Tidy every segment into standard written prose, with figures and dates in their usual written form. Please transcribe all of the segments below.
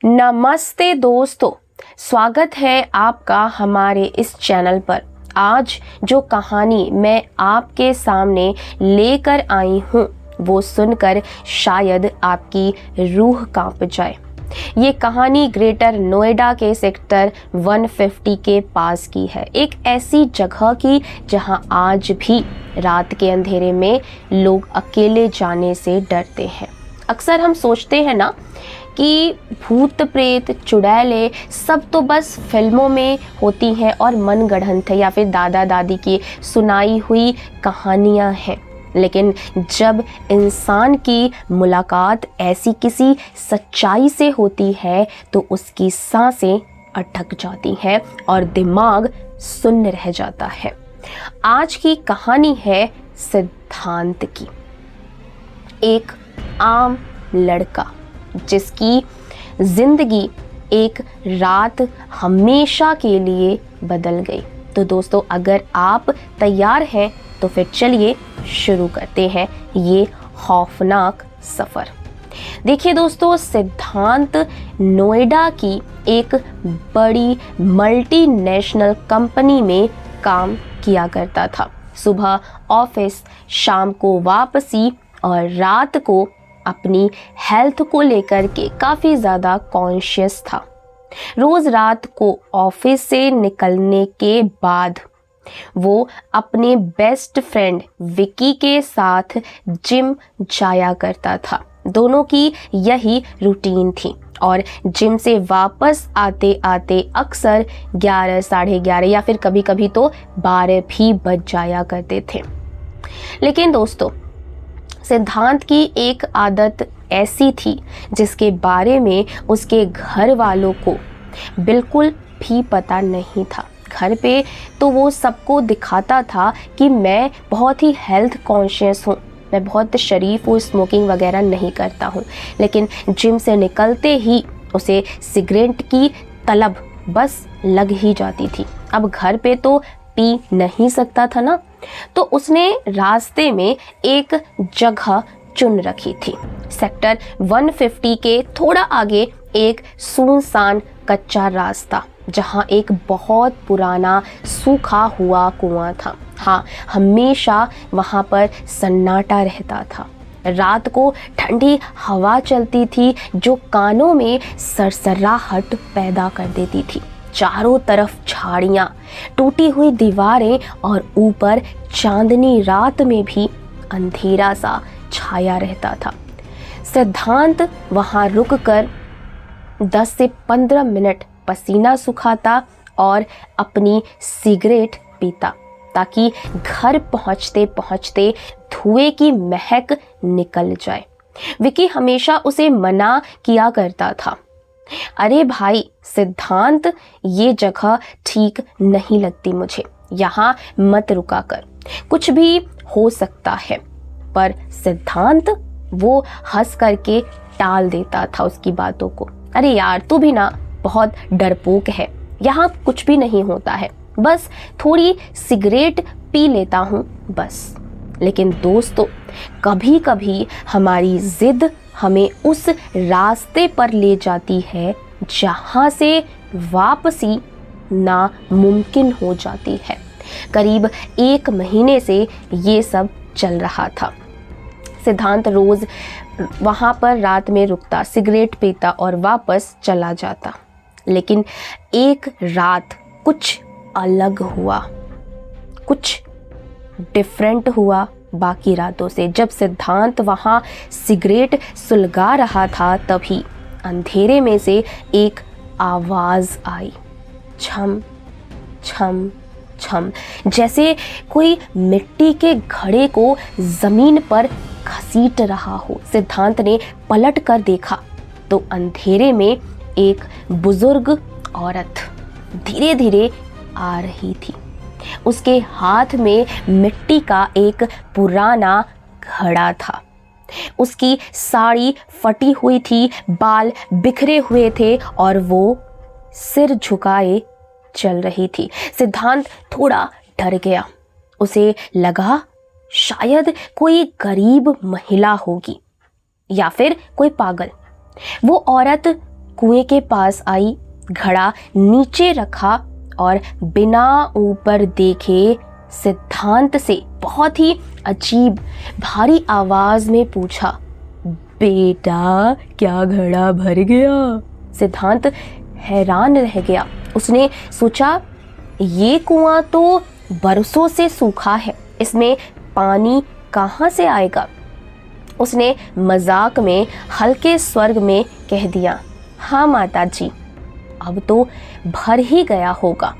नमस्ते दोस्तों, स्वागत है आपका हमारे इस चैनल पर। आज जो कहानी मैं आपके सामने लेकर आई हूँ वो सुनकर शायद आपकी रूह कांप जाए। ये कहानी ग्रेटर नोएडा के सेक्टर 150 के पास की है, एक ऐसी जगह की जहां आज भी रात के अंधेरे में लोग अकेले जाने से डरते हैं। अक्सर हम सोचते हैं ना कि भूत प्रेत चुड़ैलें सब तो बस फिल्मों में होती हैं और मनगढ़ंत है या फिर दादा दादी की सुनाई हुई कहानियां हैं, लेकिन जब इंसान की मुलाकात ऐसी किसी सच्चाई से होती है तो उसकी सांसें अटक जाती हैं और दिमाग सुन्न रह जाता है। आज की कहानी है सिद्धांत की। एक आम लड़का जिसकी जिंदगी एक रात हमेशा के लिए बदल गई। तो दोस्तों, अगर आप तैयार हैं तो फिर चलिए शुरू करते हैं ये खौफनाक सफ़र। देखिए दोस्तों, सिद्धांत नोएडा की एक बड़ी मल्टीनेशनल कंपनी में काम किया करता था। सुबह ऑफिस, शाम को वापसी और रात को अपनी हेल्थ को लेकर के काफ़ी ज़्यादा कॉन्शियस था। रोज़ रात को ऑफिस से निकलने के बाद वो अपने बेस्ट फ्रेंड विकी के साथ जिम जाया करता था। दोनों की यही रूटीन थी और जिम से वापस आते आते अक्सर 11, साढ़े 11 या फिर कभी कभी तो 12 भी बज जाया करते थे। लेकिन दोस्तों, सिद्धांत की एक आदत ऐसी थी जिसके बारे में उसके घर वालों को बिल्कुल भी पता नहीं था। घर पे तो वो सबको दिखाता था कि मैं बहुत ही हेल्थ कॉन्शियस हूँ, मैं बहुत शरीफ हूँ, स्मोकिंग वगैरह नहीं करता हूँ, लेकिन जिम से निकलते ही उसे सिगरेट की तलब बस लग ही जाती थी। अब घर पे तो पी नहीं सकता था ना, तो उसने रास्ते में एक जगह चुन रखी थी। सेक्टर 150 के थोड़ा आगे एक सुनसान कच्चा रास्ता, जहां एक बहुत पुराना सूखा हुआ कुआं था। हाँ, हमेशा वहां पर सन्नाटा रहता था। रात को ठंडी हवा चलती थी जो कानों में सरसराहट पैदा कर देती थी। चारों तरफ झाड़ियाँ, टूटी हुई दीवारें और ऊपर चांदनी रात में भी अंधेरा सा छाया रहता था। सिद्धांत वहां रुककर 10 से 15 मिनट पसीना सुखाता और अपनी सिगरेट पीता, ताकि घर पहुंचते पहुंचते धुएं की महक निकल जाए। विकी हमेशा उसे मना किया करता था, अरे भाई सिद्धांत, ये जगह ठीक नहीं लगती मुझे, यहाँ मत रुका कर, कुछ भी हो सकता है। पर सिद्धांत वो हंस करके टाल देता था उसकी बातों को। अरे यार, तू भी ना बहुत डरपोक है, यहाँ कुछ भी नहीं होता है, बस थोड़ी सिगरेट पी लेता हूँ बस। लेकिन दोस्तों, कभी कभी हमारी जिद हमें उस रास्ते पर ले जाती है जहाँ से वापसी नामुमकिन हो जाती है। करीब 1 महीने से ये सब चल रहा था। सिद्धांत रोज वहाँ पर रात में रुकता, सिगरेट पीता और वापस चला जाता। लेकिन एक रात कुछ अलग हुआ, कुछ डिफरेंट हुआ बाकी रातों से। जब सिद्धांत वहाँ सिगरेट सुलगा रहा था तभी अंधेरे में से एक आवाज़ आई, छम छम छम, जैसे कोई मिट्टी के घड़े को ज़मीन पर घसीट रहा हो। सिद्धांत ने पलट कर देखा तो अंधेरे में एक बुजुर्ग औरत धीरे धीरे आ रही थी। उसके हाथ में मिट्टी का एक पुराना घड़ा था। उसकी साड़ी फटी हुई थी, बाल बिखरे हुए थे और वो सिर झुकाए चल रही थी। सिद्धांत थोड़ा डर गया। उसे लगा शायद कोई गरीब महिला होगी या फिर कोई पागल। वो औरत कुएं के पास आई, घड़ा नीचे रखा और बिना ऊपर देखे सिद्धांत से बहुत ही अजीब भारी आवाज में पूछा, बेटा क्या घड़ा भर गया? सिद्धांत हैरान रह गया। उसने सोचा, ये कुआं तो बरसों से सूखा है, इसमें पानी कहाँ से आएगा? उसने मजाक में हल्के स्वर में कह दिया, हाँ माताजी, अब तो भर ही गया होगा।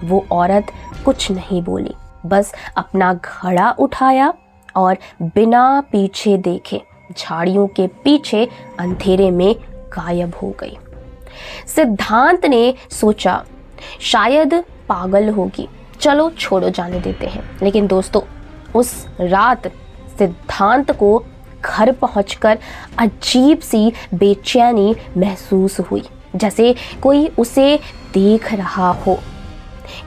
वो औरत कुछ नहीं बोली, बस अपना घड़ा उठाया और बिना पीछे देखे झाड़ियों के पीछे अंधेरे में गायब हो गई। सिद्धांत ने सोचा, शायद पागल होगी, चलो छोड़ो, जाने देते हैं। लेकिन दोस्तों, उस रात सिद्धांत को घर पहुंचकर अजीब सी बेचैनी महसूस हुई, जैसे कोई उसे देख रहा हो।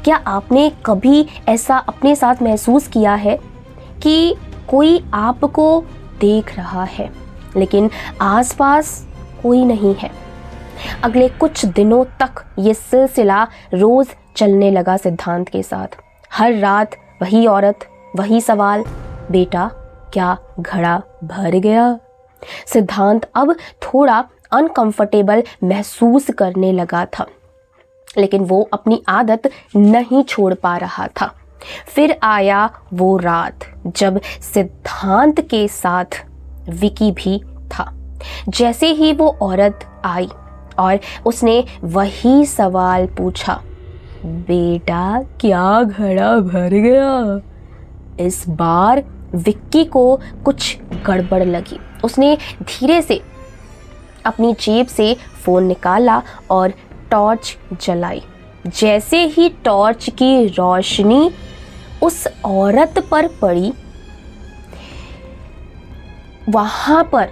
क्या आपने कभी ऐसा अपने साथ महसूस किया है कि कोई आपको देख रहा है लेकिन आसपास कोई नहीं है? अगले कुछ दिनों तक ये सिलसिला रोज चलने लगा सिद्धांत के साथ। हर रात वही औरत, वही सवाल, बेटा क्या घड़ा भर गया? सिद्धांत अब थोड़ा अनकंफर्टेबल महसूस करने लगा था, लेकिन वो अपनी आदत नहीं छोड़ पा रहा था। फिर आया वो रात जब सिद्धांत के साथ विकी भी था। जैसे ही वो औरत आई और उसने वही सवाल पूछा, बेटा क्या घड़ा भर गया? इस बार विक्की को कुछ गड़बड़ लगी। उसने धीरे से अपनी जेब से फोन निकाला और टॉर्च जलाई। जैसे ही टॉर्च की रोशनी उस औरत पर पड़ी, वहां पर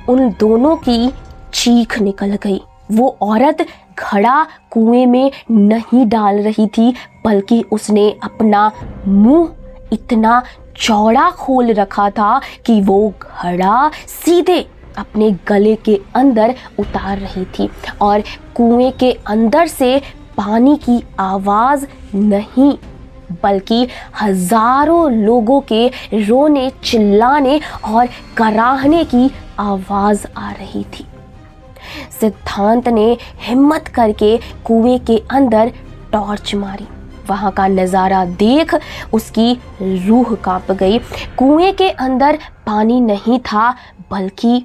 उन दोनों की चीख निकल गई। वो औरत घड़ा कुएं में नहीं डाल रही थी, बल्कि उसने अपना मुंह इतना चौड़ा खोल रखा था कि वो घड़ा सीधे अपने गले के अंदर उतार रही थी और कुएं के अंदर से पानी की आवाज नहीं, बल्कि हजारों लोगों के रोने, चिल्लाने और कराहने की आवाज आ रही थी। सिद्धांत ने हिम्मत करके कुएं के अंदर टॉर्च मारी। वहां का नजारा देख उसकी रूह कांप गई। कुएं के अंदर पानी नहीं था, बल्कि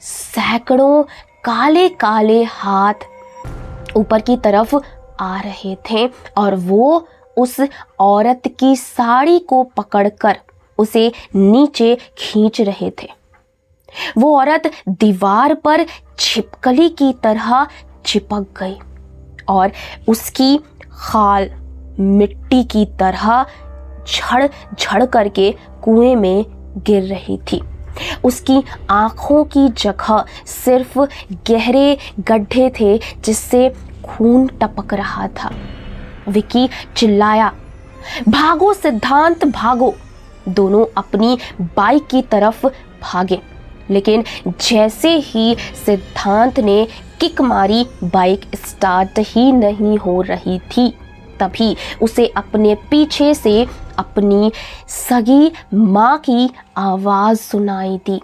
सैकड़ों काले काले हाथ ऊपर की तरफ आ रहे थे और वो उस औरत की साड़ी को पकड़कर उसे नीचे खींच रहे थे। वो औरत दीवार पर छिपकली की तरह चिपक गई और उसकी खाल मिट्टी की तरह झड़ झड़ करके कुएं में गिर रही थी। उसकी आंखों की जगह सिर्फ गहरे गड्ढे थे जिससे खून टपक रहा था। विकी चिल्लाया, भागो सिद्धांत भागो। दोनों अपनी बाइक की तरफ भागे, लेकिन जैसे ही सिद्धांत ने किक मारी, बाइक स्टार्ट ही नहीं हो रही थी। तभी उसे अपने पीछे से अपनी सगी माँ की आवाज सुनाई दी,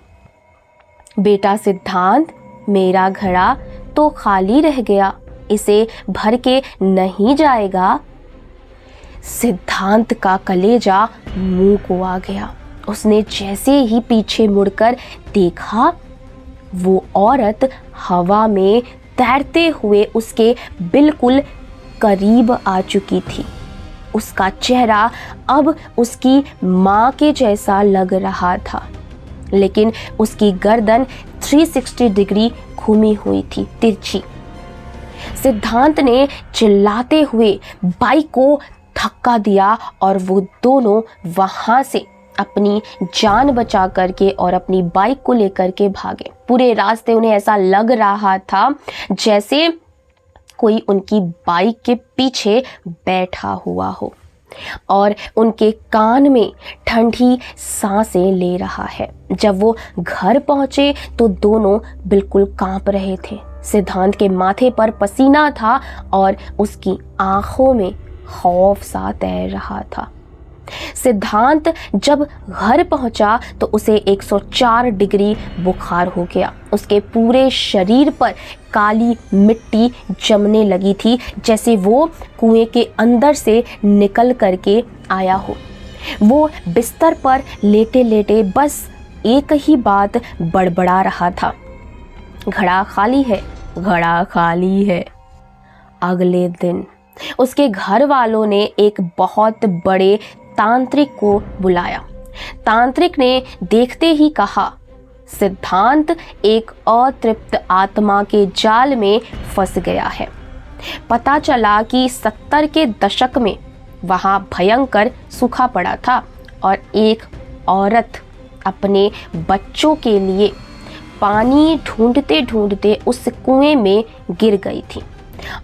बेटा सिद्धांत, मेरा घड़ा तो खाली रह गया, इसे भर के नहीं जाएगा? सिद्धांत का कलेजा मुंह को आ गया। उसने जैसे ही पीछे मुड़कर देखा, वो औरत हवा में तैरते हुए उसके बिल्कुल करीब आ चुकी थी। उसका चेहरा अब उसकी माँ के जैसा लग रहा था, लेकिन उसकी गर्दन 360 डिग्री घूमी हुई थी, तिरछी। सिद्धांत ने चिल्लाते हुए बाइक को धक्का दिया और वो दोनों वहां से अपनी जान बचा करके और अपनी बाइक को लेकर के भागे। पूरे रास्ते उन्हें ऐसा लग रहा था जैसे कोई उनकी बाइक के पीछे बैठा हुआ हो और उनके कान में ठंडी सांसें ले रहा है। जब वो घर पहुंचे तो दोनों बिल्कुल कांप रहे थे। सिद्धांत के माथे पर पसीना था और उसकी आंखों में खौफ सा तैर रहा था। सिद्धांत जब घर पहुंचा तो उसे 104 डिग्री बुखार हो गया। उसके पूरे शरीर पर काली मिट्टी जमने लगी थी, जैसे वो कुएं के अंदर से निकल करके आया हो। वो बिस्तर पर लेटे लेटे बस एक ही बात बड़बड़ा रहा था, घड़ा खाली है, घड़ा खाली है। अगले दिन उसके घर वालों ने एक बहुत बड़े तांत्रिक को बुलाया। तांत्रिक ने देखते ही कहा, सिद्धांत एक अतृप्त आत्मा के जाल में फंस गया है। पता चला कि 70 के दशक में वहां भयंकर सूखा पड़ा था और एक औरत अपने बच्चों के लिए पानी ढूंढते ढूंढते उस कुएं में गिर गई थी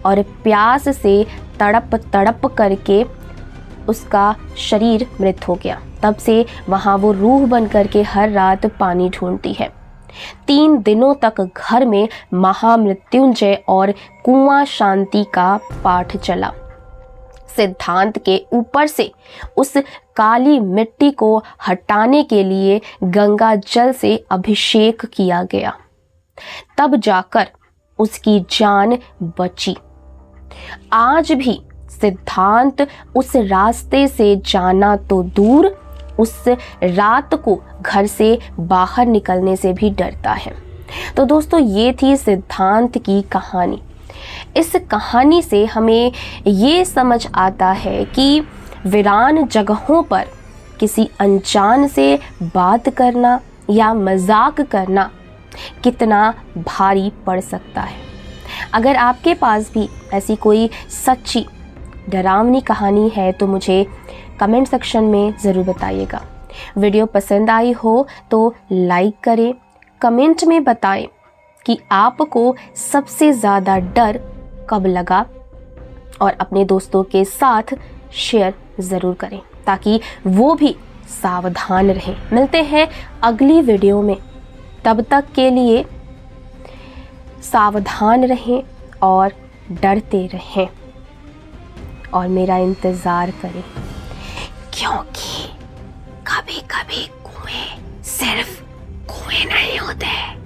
और प्यास से तड़प तड़प करके उसका शरीर मृत हो गया। तब से वहाँ वो रूह बन करके हर रात पानी ढूंढती है। 3 दिनों तक घर में महामृत्युंजय और कुआं शांति का पाठ चला। सिद्धांत के ऊपर से उस काली मिट्टी को हटाने के लिए गंगा जल से अभिषेक किया गया, तब जाकर उसकी जान बची। आज भी सिद्धांत उस रास्ते से जाना तो दूर, उस रात को घर से बाहर निकलने से भी डरता है। तो दोस्तों, ये थी सिद्धांत की कहानी। इस कहानी से हमें ये समझ आता है कि वीरान जगहों पर किसी अनजान से बात करना या मजाक करना कितना भारी पड़ सकता है। अगर आपके पास भी ऐसी कोई सच्ची डरावनी कहानी है तो मुझे कमेंट सेक्शन में ज़रूर बताइएगा। वीडियो पसंद आई हो तो लाइक करें, कमेंट में बताएं कि आपको सबसे ज़्यादा डर कब लगा और अपने दोस्तों के साथ शेयर ज़रूर करें ताकि वो भी सावधान रहें। मिलते हैं अगली वीडियो में, तब तक के लिए सावधान रहें और डरते रहें और मेरा इंतज़ार करें, क्योंकि कभी कभी कुएं सिर्फ कुएं नहीं होते।